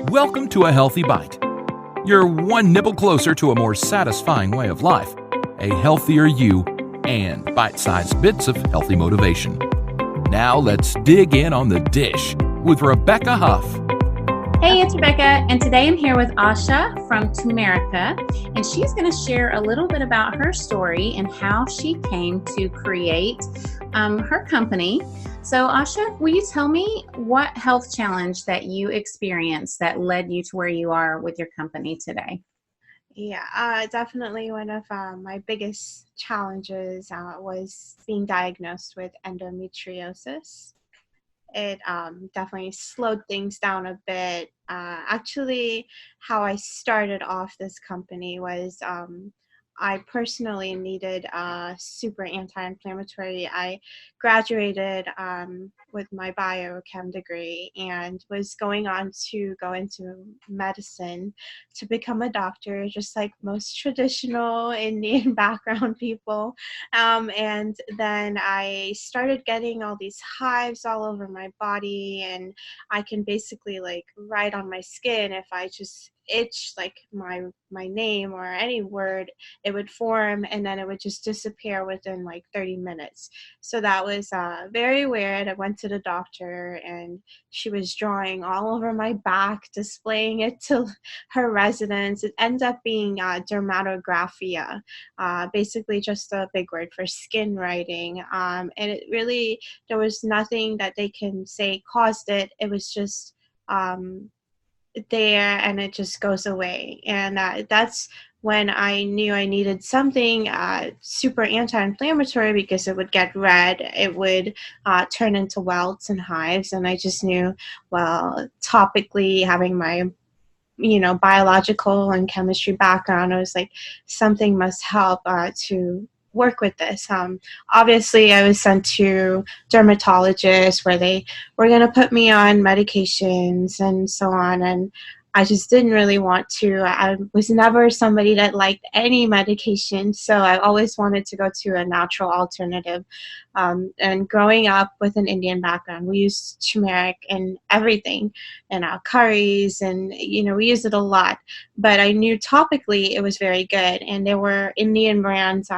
Welcome to A Healthy Bite. You're one nibble closer to a more satisfying way of life, a healthier you, and bite-sized bits of healthy motivation. Now let's dig in on the dish with Rebecca Huff. Hey, it's Rebecca, and today I'm here with Asha from Tumerica, and she's going to share a little bit about her story and how she came to create her company. So, Asha, will you tell me what health challenge that you experienced that led you to where you are with your company today? Yeah, definitely one of my biggest challenges was being diagnosed with endometriosis. It definitely slowed things down a bit. Actually, how I started off this company was I personally needed a super anti-inflammatory. I graduated with my biochem degree and was going on to go into medicine to become a doctor, just like most traditional Indian background people. And then I started getting all these hives all over my body, and I can basically like write on my skin if I just itch like my name or any word, it would form and then it would just disappear within like 30 minutes. So that was very weird. I went to the doctor and she was drawing all over my back, displaying it to her residents. It ended up being dermatographia, basically just a big word for skin writing. And it really, there was nothing that they can say caused it. It was just there and it just goes away. And that's when I knew I needed something super anti-inflammatory, because it would get red, it would turn into welts and hives. And I just knew, well, topically, having my biological and chemistry background, I was like, something must help to work with this. Obviously, I was sent to dermatologists where they were going to put me on medications and so on. And I just didn't really want to. I was never somebody that liked any medication. So I always wanted to go to a natural alternative. And growing up with an Indian background, we used turmeric in everything, in our curries, and we used it a lot. But I knew topically it was very good, and there were Indian brands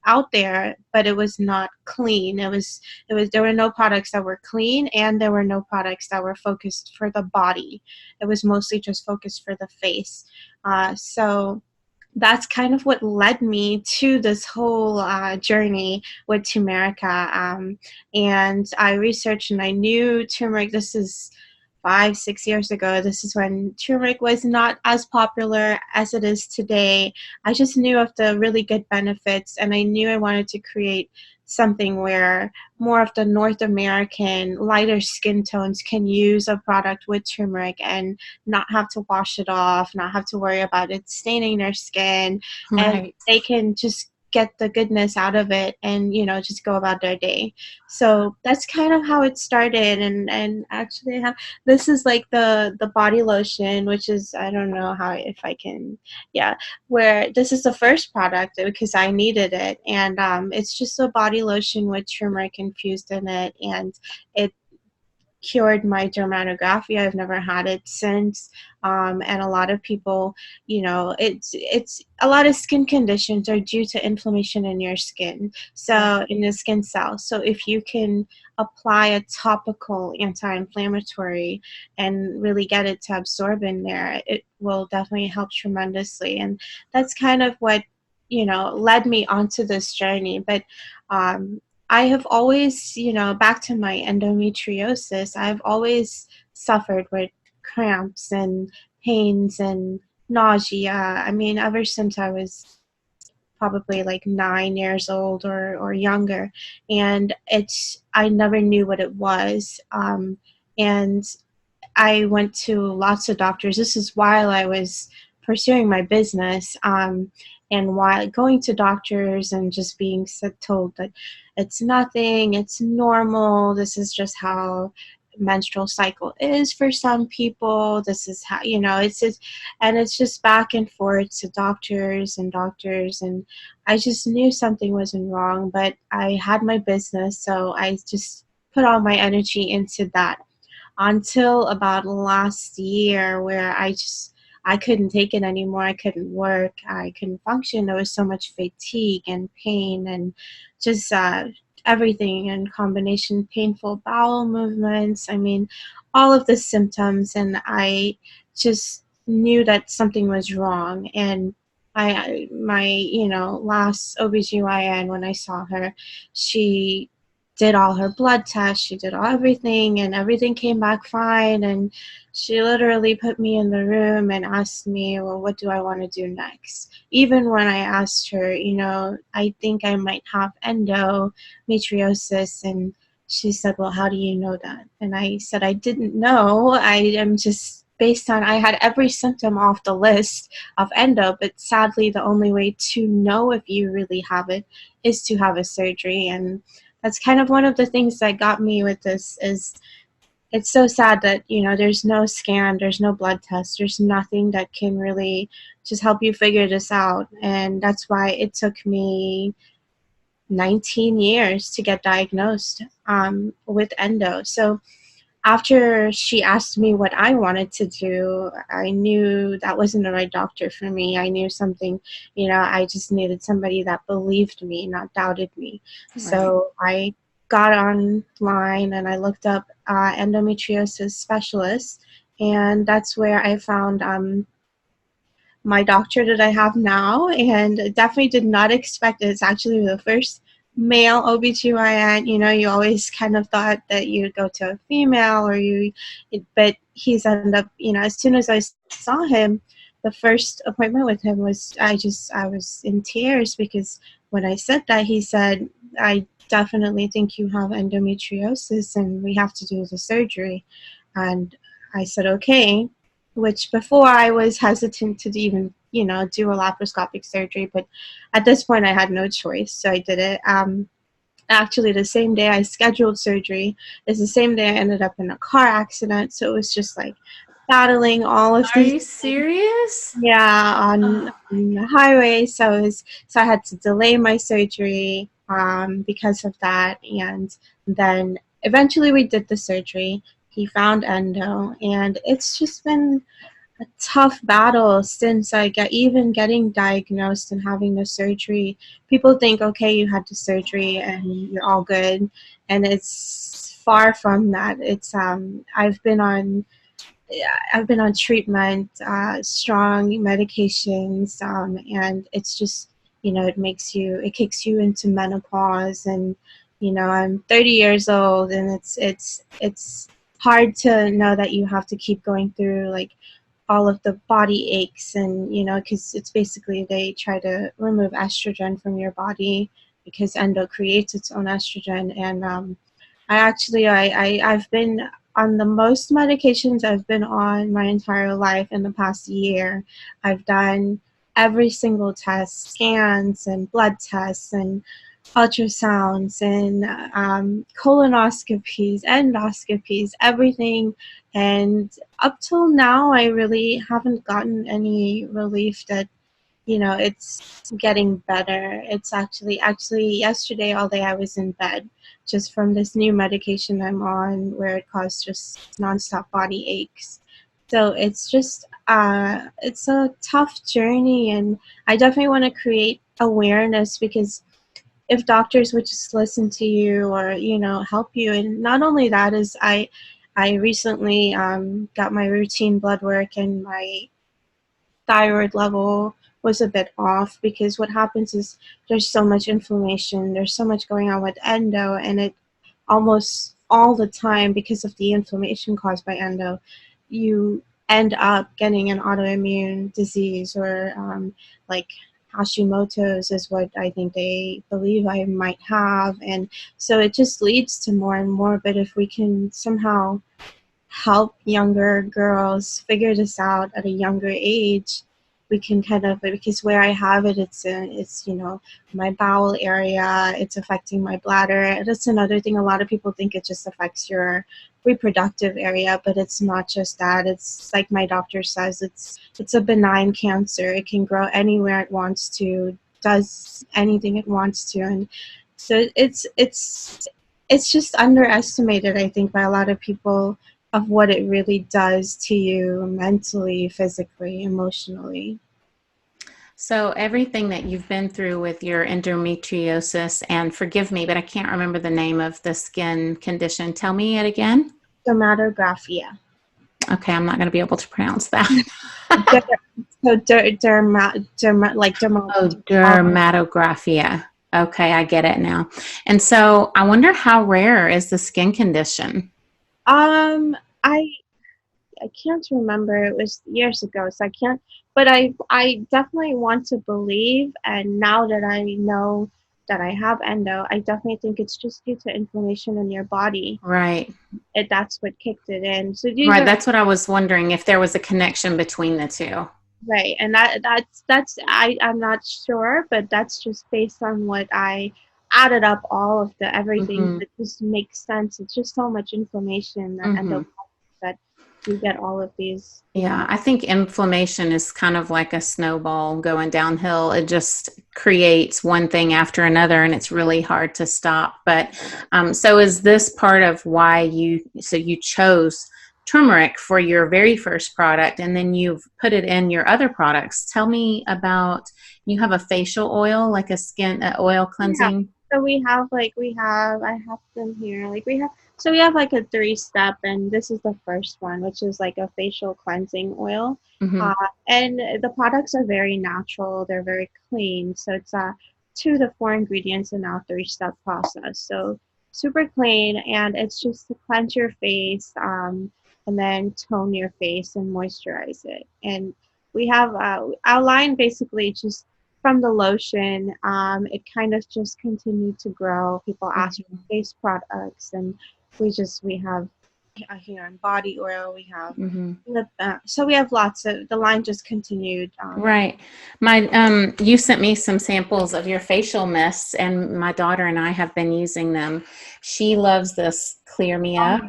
out there, but it was not clean. There were no products that were clean, and there were no products that were focused for the body. It was mostly just focused for the face. So that's kind of what led me to this whole journey with Tumerica. And I researched and I knew turmeric, this is 5-6 years ago. This is when turmeric was not as popular as it is today. I just knew of the really good benefits, and I knew I wanted to create something where more of the North American lighter skin tones can use a product with turmeric and not have to wash it off, not have to worry about it staining their skin, and Right. they can just get the goodness out of it and just go about their day. So that's kind of how it started. And actually this is like the body lotion, which is, I don't know how, if I can, yeah, where this is the first product because I needed it. And it's just a body lotion with turmeric infused in it, and it cured my dermatographia. I've never had it since. And a lot of people, it's a lot of skin conditions are due to inflammation in your skin, so in the skin cells. So if you can apply a topical anti-inflammatory and really get it to absorb in there, it will definitely help tremendously. And that's kind of what led me onto this journey. But I have always, back to my endometriosis, I've always suffered with cramps and pains and nausea. I mean, ever since I was probably like 9 years old or younger. And I never knew what it was. And I went to lots of doctors. This is while I was pursuing my business, and while going to doctors and just being told that it's nothing, it's normal, this is just how menstrual cycle is for some people, this is how, it's just, and it's just back and forth to doctors, and I just knew something wasn't wrong. But I had my business, so I just put all my energy into that. until about last year, where I couldn't take it anymore. I couldn't work. I couldn't function. There was so much fatigue and pain and just everything in combination, painful bowel movements. I mean, all of the symptoms. And I just knew that something was wrong. And my, last OBGYN, when I saw her, she did all her blood tests, she did everything, and everything came back fine. And she literally put me in the room and asked me, well, what do I want to do next? Even when I asked her, I think I might have endometriosis. And she said, well, how do you know that? And I said, I didn't know. I am just based on, I had every symptom off the list of endo, but sadly, the only way to know if you really have it is to have a surgery. And that's kind of one of the things that got me with this. Is it's so sad that there's no scan, there's no blood test, there's nothing that can really just help you figure this out. And that's why it took me 19 years to get diagnosed with endo. So after she asked me what I wanted to do, I knew that wasn't the right doctor for me. I knew something, I just needed somebody that believed me, not doubted me. Right. So I got online and I looked up endometriosis specialists, and that's where I found my doctor that I have now, and definitely did not expect it. It's actually the first male OBGYN. You always kind of thought that you'd go to a female, but he's ended up, as soon as I saw him, the first appointment with him was, I was in tears, because when I said that, he said, I definitely think you have endometriosis and we have to do the surgery. And I said, okay, which before I was hesitant to even, do a laparoscopic surgery, but at this point I had no choice, so I did it. Actually, the same day I scheduled surgery is the same day I ended up in a car accident, so it was just like battling all of Are these. you serious? Yeah, Oh, on the highway. So I had to delay my surgery because of that, and then eventually we did the surgery. He found endo, and it's just been a tough battle since even getting diagnosed and having the surgery. People think, okay, you had the surgery and you're all good, and it's far from that. It's I've been on treatment, strong medications, and it's just, it kicks you into menopause. And, I'm 30 years old, and it's hard to know that you have to keep going through like all of the body aches. And, because it's basically, they try to remove estrogen from your body because endo creates its own estrogen. And, I've been on the most medications I've been on my entire life in the past year. I've done every single test, scans and blood tests and ultrasounds and colonoscopies, endoscopies, everything. And up till now, I really haven't gotten any relief that it's getting better. It's actually yesterday all day I was in bed just from this new medication I'm on, where it caused just nonstop body aches. So it's just it's a tough journey, and I definitely want to create awareness, because if doctors would just listen to you, or help you. And not only that, is I recently got my routine blood work, and my thyroid level was a bit off, because what happens is there's so much inflammation, there's so much going on with endo, and it almost all the time, because of the inflammation caused by endo, you end up getting an autoimmune disease, or like Hashimoto's is what I think they believe I might have. And so it just leads to more and more. But if we can somehow help younger girls figure this out at a younger age, we can kind of, because where I have it, it's my bowel area, it's affecting my bladder. That's another thing. A lot of people think it just affects your reproductive area, but it's not just that. It's like my doctor says, it's a benign cancer. It can grow anywhere it wants to, does anything it wants to. And so it's just underestimated, I think, by a lot of people of what it really does to you mentally, physically, emotionally. So everything that you've been through with your endometriosis, and forgive me, but I can't remember the name of the skin condition. Tell me it again. Dermatographia. Okay, I'm not going to be able to pronounce that. Der- so derma Oh, dermatographia. Okay, I get it now. And so I wonder, how rare is the skin condition? um I can't remember. It was years ago, so I can't. But I definitely want to believe, and now that I know that I have endo, I definitely think it's just due to inflammation in your body. Right. That's what kicked it in. So these Right. are That's what I was wondering, if there was a connection between the two. right, and that's I'm not sure, but that's just based on what I added up all of the everything Mm-hmm. that just makes sense. It's just so much inflammation that endo Mm-hmm. that you get all of these. Yeah, I think inflammation is kind of like a snowball going downhill. It just creates one thing after another, and it's really hard to stop. But so is this part of why you chose turmeric for your very first product, and then you've put it in your other products? Tell me about, you have a facial oil, like a skin oil Yeah. cleansing. So I have them here. So we have like a 3-step, and this is the first one, which is like a facial cleansing oil. Mm-hmm. And the products are very natural. They're very clean. So it's 2 to 4 ingredients in our 3-step process. So super clean, and it's just to cleanse your face, and then tone your face and moisturize it. And we have our line basically just from the lotion, it kind of just continued to grow. People ask for face products, and we have here on body oil. We have Mm-hmm. lip. So we have lots of. The line just continued. Right. My you sent me some samples of your facial mists, and my daughter and I have been using them. She loves this Clear Me Up.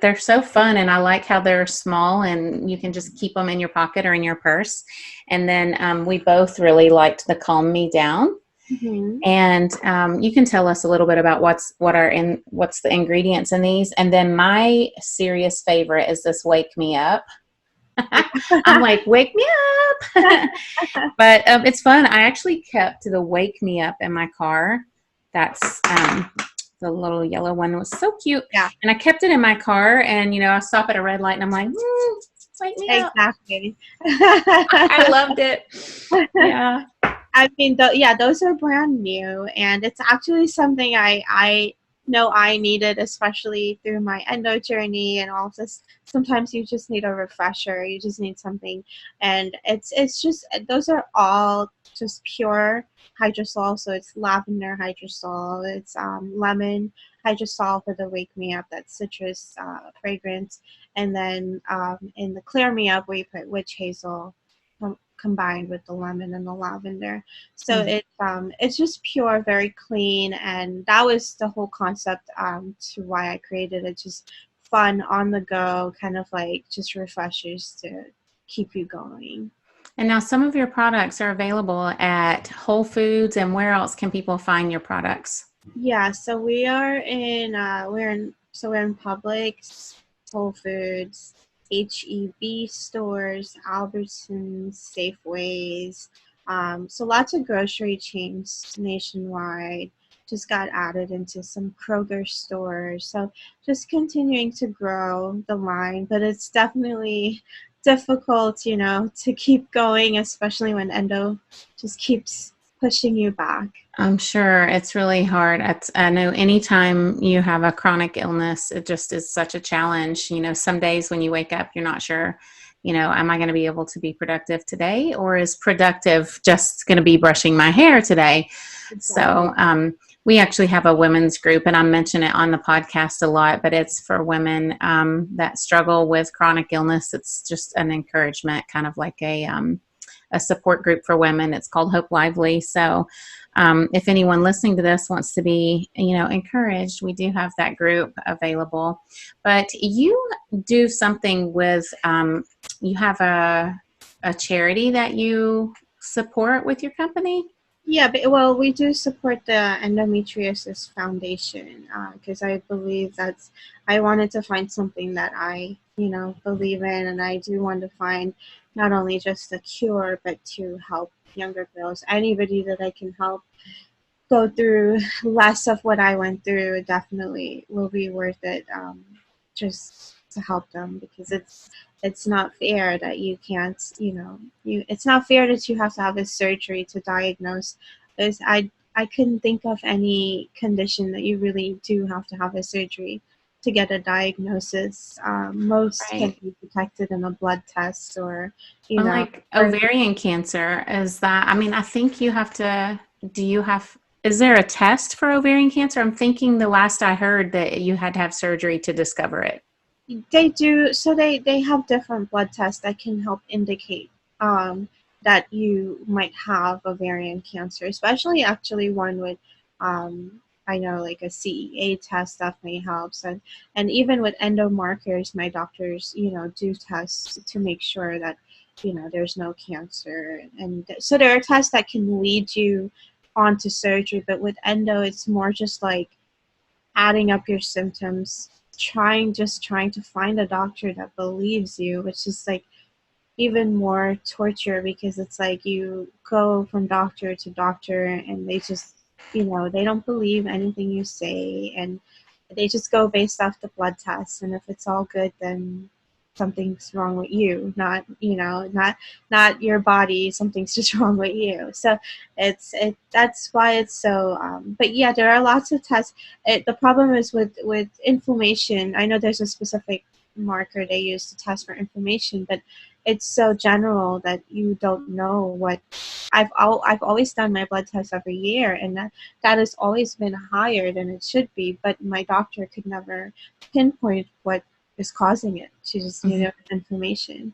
They're so fun, and I like how they're small and you can just keep them in your pocket or in your purse. And then we both really liked the Calm Me Down. Mhm. And you can tell us a little bit about what's the ingredients in these. And then my serious favorite is this Wake Me Up. I'm like, wake me up. But it's fun. I actually kept the Wake Me Up in my car. That's the little yellow one. Was so cute. Yeah. And I kept it in my car, and I stop at a red light and I'm like, wake me up. Exactly. I loved it. Yeah. I mean, those are brand new, and it's actually something I know I needed, especially through my endo journey and all this. Sometimes you just need a refresher. You just need something, and it's just those are all just pure hydrosol. So it's lavender hydrosol. It's lemon hydrosol for the Wake Me Up. That's citrus fragrance, and then in the Clear Me Up we put witch hazel combined with the lemon and the lavender. So it's just pure, very clean, and that was the whole concept to why I created it. Just fun, on the go, kind of like just refreshers to keep you going. And now some of your products are available at Whole Foods, and where else can people find your products? Yeah, so we're in Publix, Whole Foods, HEB stores, Albertsons, Safeways. So lots of grocery chains nationwide. Just got added into some Kroger stores. So just continuing to grow the line, but it's definitely difficult, to keep going, especially when endo just keeps pushing you back. I'm sure it's really hard. I know anytime you have a chronic illness, it just is such a challenge. Some days when you wake up, you're not sure, am I going to be able to be productive today, or is productive just going to be brushing my hair today? Exactly. So we actually have a women's group, and I mention it on the podcast a lot, but it's for women that struggle with chronic illness. It's just an encouragement, kind of like a support group for women. It's called Hope Lively. So if anyone listening to this wants to be, encouraged, we do have that group available. But you do something with, you have a charity that you support with your company? Yeah, but, well, we do support the Endometriosis Foundation because I believe I wanted to find something that I, believe in, and I do want to find not only just a cure, but to help younger girls. Anybody that I can help go through less of what I went through definitely will be worth it. Just to help them, because it's not fair that you can't, it's not fair that you have to have a surgery to diagnose. There's, I couldn't think of any condition that you really do have to have a surgery to get a diagnosis. Most can Right. be detected in a blood test, or, you Well, know, like or ovarian cancer, is that, I mean, I think you have to, do you have, is there a test for ovarian cancer? I'm thinking the last I heard that you had to have surgery to discover it. they do. So they have different blood tests that can help indicate um, that you might have ovarian cancer, especially actually one with, I know, like a CEA test definitely helps, and even with endomarkers, my doctors, do tests to make sure that, there's no cancer, and so there are tests that can lead you onto surgery. But with endo, it's more just like adding up your symptoms, trying to find a doctor that believes you, which is like even more torture, because it's like you go from doctor to doctor and they just, they don't believe anything you say, and they just go based off the blood test, and if it's all good, then something's wrong with you, not your body. Something's just wrong with you. So that's why it's so, but yeah, there are lots of tests. The problem is with inflammation. I know there's a specific marker they use to test for inflammation, but it's so general that you don't know what. I've always done my blood test every year, and that has always been higher than it should be. But my doctor could never pinpoint what is causing it. She just Mhm. inflammation.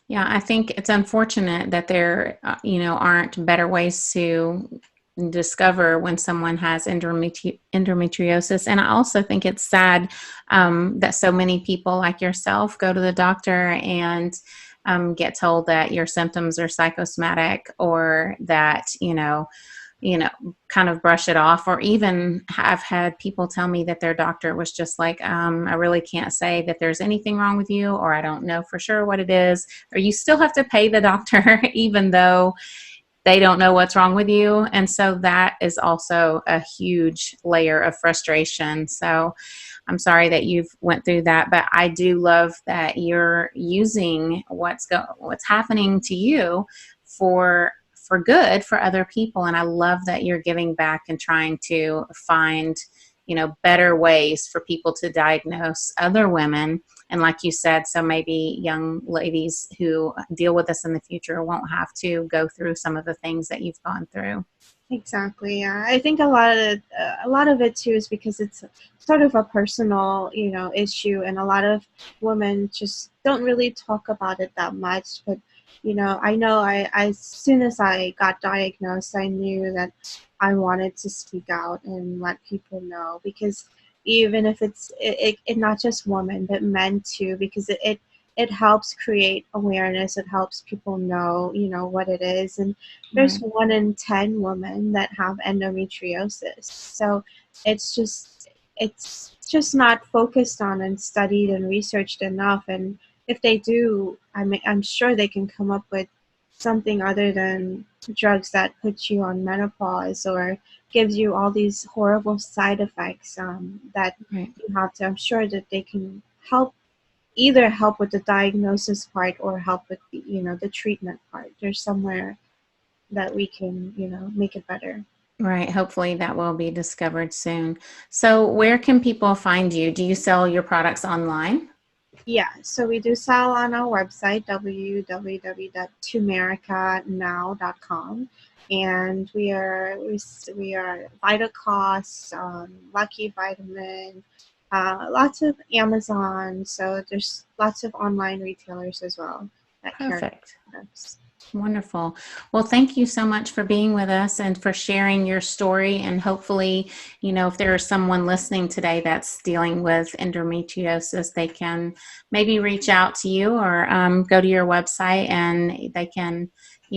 Yeah, I think it's unfortunate that there, aren't better ways to discover when someone has endometriosis. And I also think it's sad that so many people like yourself go to the doctor and get told that your symptoms are psychosomatic, or that, kind of brush it off, or even have had people tell me that their doctor was just like, I really can't say that there's anything wrong with you, or I don't know for sure what it is, or you still have to pay the doctor even though they don't know what's wrong with you. And so that is also a huge layer of frustration. So I'm sorry that you've went through that, but I do love that you're using what's happening to you for good for other people. And I love that you're giving back and trying to find, better ways for people to diagnose other women. And like you said, so maybe young ladies who deal with this in the future won't have to go through some of the things that you've gone through. Exactly. Yeah, I think a lot of it too is because it's sort of a personal, issue, and a lot of women just don't really talk about it that much. But I know I as soon as I got diagnosed, I knew that I wanted to speak out and let people know, because even if it not just women but men too, because it helps create awareness. It helps people know, what it is. And there's Right. 1 in 10 women that have endometriosis. So it's just not focused on and studied and researched enough. And if they do, I'm sure they can come up with something other than drugs that put you on menopause or gives you all these horrible side effects, that Right. you have to. I'm sure that they can either help with the diagnosis part or help with the treatment part. There's somewhere that we can, make it better. Right. Hopefully that will be discovered soon. So, where can people find you? Do you sell your products online? Yeah, so we do sell on our website, www.tumericanow.com, and we are Vitacost, Lucky Vitamin, lots of Amazon. So there's lots of online retailers as well that carry Perfect. products. Wonderful. Well, thank you so much for being with us and for sharing your story. And hopefully, if there is someone listening today that's dealing with endometriosis, they can maybe reach out to you, or go to your website, and you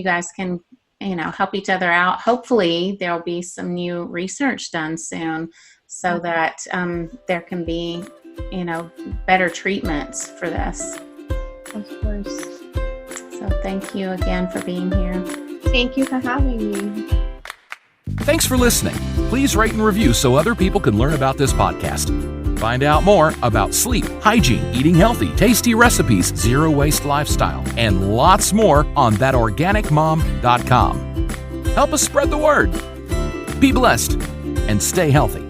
guys can help each other out. Hopefully there'll be some new research done soon so that there can be, better treatments for this. Of course. So thank you again for being here. Thank you for having me. Thanks for listening. Please rate and review so other people can learn about this podcast. Find out more about sleep, hygiene, eating healthy, tasty recipes, zero-waste lifestyle, and lots more on ThatOrganicMom.com. Help us spread the word. Be blessed and stay healthy.